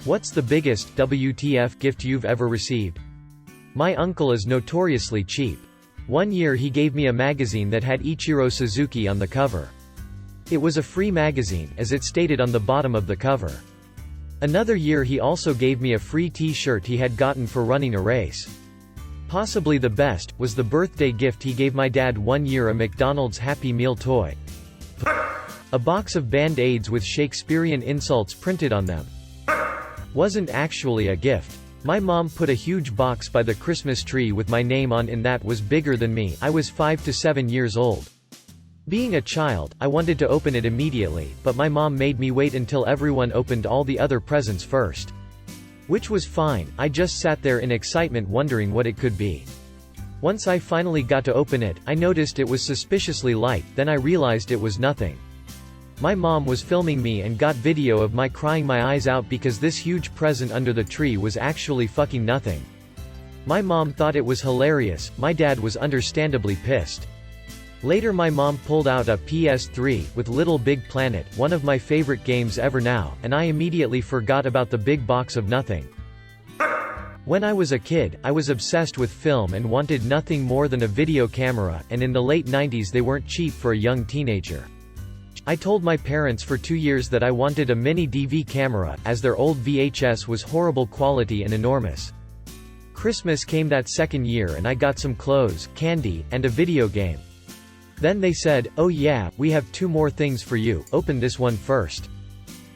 What's the biggest WTF gift you've ever received? My uncle is notoriously cheap. One year he gave me a magazine that had Ichiro Suzuki on the cover. It was a free magazine, as it stated on the bottom of the cover. Another year he also gave me a free t-shirt he had gotten for running a race. Possibly the best was the birthday gift he gave my dad one year, a McDonald's Happy Meal toy. A box of Band-Aids with Shakespearean insults printed on them. Wasn't actually a gift. My mom put a huge box by the Christmas tree with my name on it that was bigger than me. I was 5 to 7 years old. Being a child, I wanted to open it immediately, but my mom made me wait until everyone opened all the other presents first. Which was fine, I just sat there in excitement wondering what it could be. Once I finally got to open it, I noticed it was suspiciously light, then I realized it was nothing. My mom was filming me and got video of my crying my eyes out because this huge present under the tree was actually fucking nothing. My mom thought it was hilarious, my dad was understandably pissed. Later my mom pulled out a PS3, with Little Big Planet, one of my favorite games ever now, and I immediately forgot about the big box of nothing. When I was a kid, I was obsessed with film and wanted nothing more than a video camera, and in the late 90s they weren't cheap for a young teenager. I told my parents for 2 years that I wanted a mini DV camera, as their old VHS was horrible quality and enormous. Christmas came that second year and I got some clothes, candy, and a video game. Then they said, "Oh yeah, we have 2 more things for you, open this one first."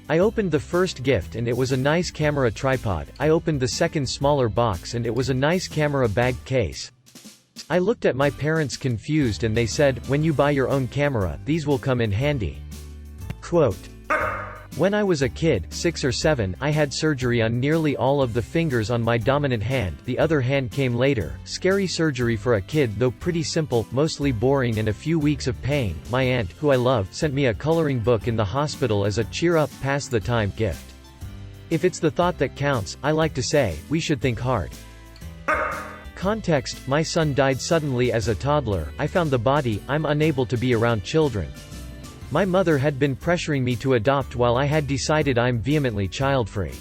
I opened the first gift and it was a nice camera tripod. I opened the second smaller box and it was a nice camera bag case. I looked at my parents confused and they said, "When you buy your own camera, these will come in handy." Quote. When I was a kid, 6 or 7, I had surgery on nearly all of the fingers on my dominant hand, the other hand came later. Scary surgery for a kid, though pretty simple, mostly boring and a few weeks of pain. My aunt, who I love, sent me a coloring book in the hospital as a cheer up, pass the time gift. If it's the thought that counts, I like to say, we should think hard. Context: my son died suddenly as a toddler, I found the body, I'm unable to be around children. My mother had been pressuring me to adopt while I had decided I'm vehemently child-free.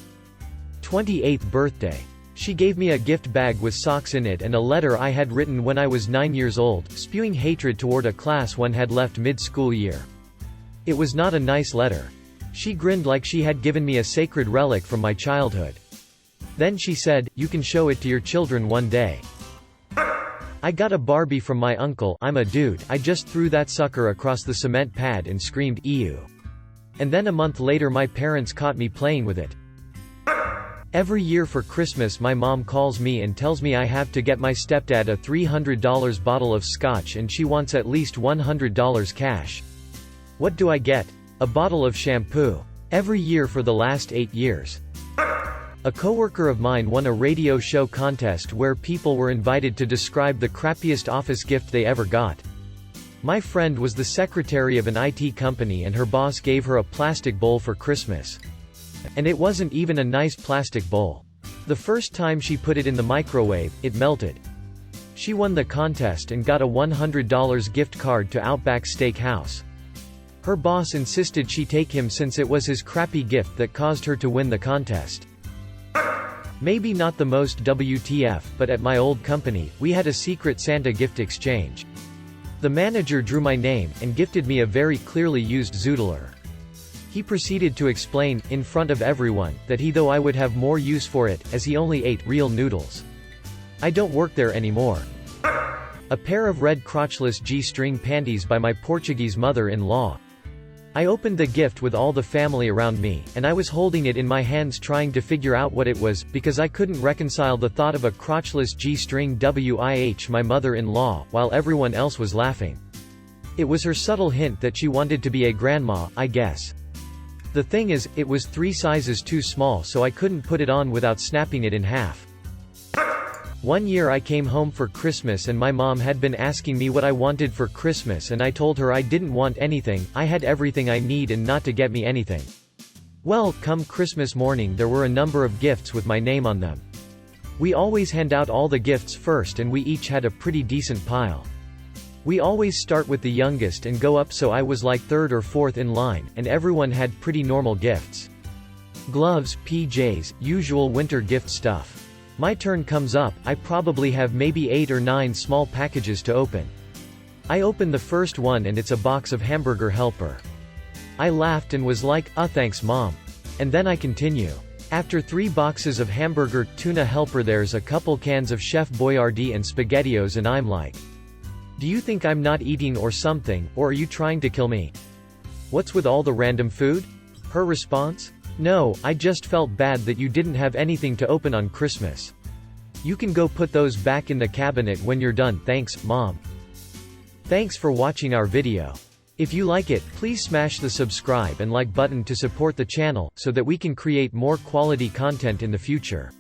28th birthday. She gave me a gift bag with socks in it and a letter I had written when I was 9 years old, spewing hatred toward a class one had left mid-school year. It was not a nice letter. She grinned like she had given me a sacred relic from my childhood. Then she said, "You can show it to your children one day." I got a Barbie from my uncle. I'm a dude. I just threw that sucker across the cement pad and screamed, "Ew." And then a month later my parents caught me playing with it. Every year for Christmas my mom calls me and tells me I have to get my stepdad a $300 bottle of scotch and she wants at least $100 cash. What do I get? A bottle of shampoo. Every year for the last 8 years. A coworker of mine won a radio show contest where people were invited to describe the crappiest office gift they ever got. My friend was the secretary of an IT company and her boss gave her a plastic bowl for Christmas. And it wasn't even a nice plastic bowl. The first time she put it in the microwave, it melted. She won the contest and got a $100 gift card to Outback Steakhouse. Her boss insisted she take him since it was his crappy gift that caused her to win the contest. Maybe not the most WTF, but at my old company, we had a secret Santa gift exchange. The manager drew my name, and gifted me a very clearly used zoodler. He proceeded to explain, in front of everyone, that though I would have more use for it, as he only ate real noodles. I don't work there anymore. A pair of red crotchless G-string panties by my Portuguese mother-in-law. I opened the gift with all the family around me, and I was holding it in my hands trying to figure out what it was, because I couldn't reconcile the thought of a crotchless G-string with my mother-in-law, while everyone else was laughing. It was her subtle hint that she wanted to be a grandma, I guess. The thing is, it was 3 sizes too small so I couldn't put it on without snapping it in half. One year I came home for Christmas and my mom had been asking me what I wanted for Christmas and I told her I didn't want anything, I had everything I need and not to get me anything. Well, come Christmas morning there were a number of gifts with my name on them. We always hand out all the gifts first and we each had a pretty decent pile. We always start with the youngest and go up so I was like 3rd or 4th in line, and everyone had pretty normal gifts. Gloves, PJs, usual winter gift stuff. My turn comes up, I probably have maybe 8 or 9 small packages to open. I open the first one and it's a box of hamburger helper. I laughed and was like, thanks mom. And then I continue. After 3 boxes of hamburger, tuna helper there's a couple cans of Chef Boyardee and SpaghettiOs and I'm like, do you think I'm not eating or something, or are you trying to kill me? What's with all the random food? Her response? No, I just felt bad that you didn't have anything to open on Christmas. You can go put those back in the cabinet when you're done, thanks, mom. Thanks for watching our video. If you like it, please smash the subscribe and like button to support the channel, so that we can create more quality content in the future.